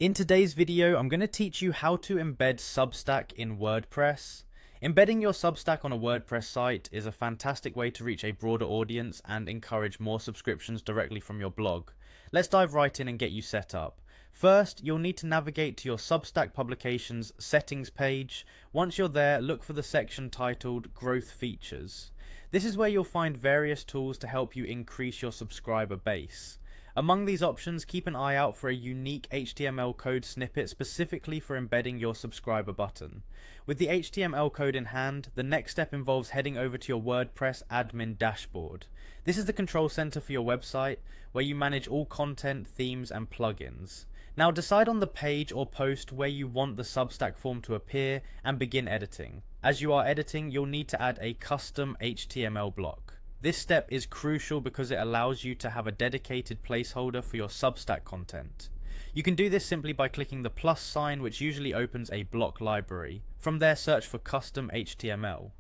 In today's video, I'm going to teach you how to embed Substack in WordPress. Embedding your Substack on a WordPress site is a fantastic way to reach a broader audience and encourage more subscriptions directly from your blog. Let's dive right in and get you set up. First, you'll need to navigate to your Substack publications settings page. Once you're there, look for the section titled Growth Features. This is where you'll find various tools to help you increase your subscriber base. Among these options, keep an eye out for a unique HTML code snippet specifically for embedding your subscriber button. With the HTML code in hand, the next step involves heading over to your WordPress admin dashboard. This is the control center for your website, where you manage all content, themes, and plugins. Now decide on the page or post where you want the Substack form to appear and begin editing. As you are editing, you'll need to add a custom HTML block. This step is crucial because it allows you to have a dedicated placeholder for your Substack content. You can do this simply by clicking the plus sign, which usually opens a block library. From there, search for custom HTML.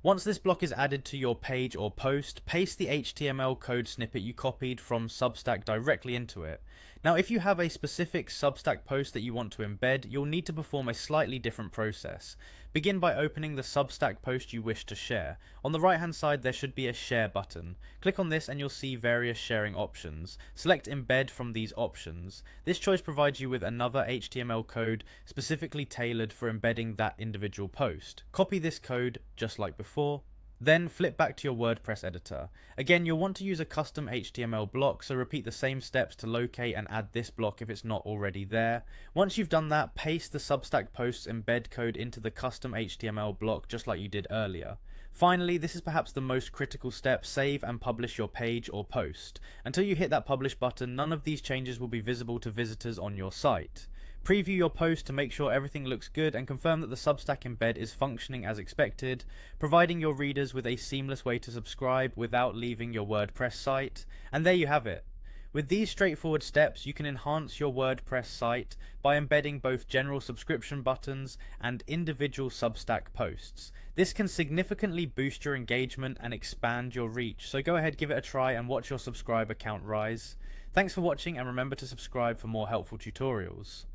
Once this block is added to your page or post, paste the HTML code snippet you copied from Substack directly into it. Now, if you have a specific Substack post that you want to embed, you'll need to perform a slightly different process. Begin by opening the Substack post you wish to share. On the right hand side there should be a share button. Click on this and you'll see various sharing options. Select embed from these options. This choice provides you with another HTML code specifically tailored for embedding that individual post. Copy this code just like before. Then flip back to your WordPress editor. Again, you'll want to use a custom HTML block, so repeat the same steps to locate and add this block if it's not already there. Once you've done that, paste the Substack post's embed code into the custom HTML block just like you did earlier. Finally, this is perhaps the most critical step: save and publish your page or post. Until you hit that publish button, none of these changes will be visible to visitors on your site. Preview your post to make sure everything looks good and confirm that the Substack embed is functioning as expected, providing your readers with a seamless way to subscribe without leaving your WordPress site. And there you have it. With these straightforward steps, you can enhance your WordPress site by embedding both general subscription buttons and individual Substack posts. This can significantly boost your engagement and expand your reach, so go ahead, give it a try and watch your subscriber count rise. Thanks for watching, and remember to subscribe for more helpful tutorials.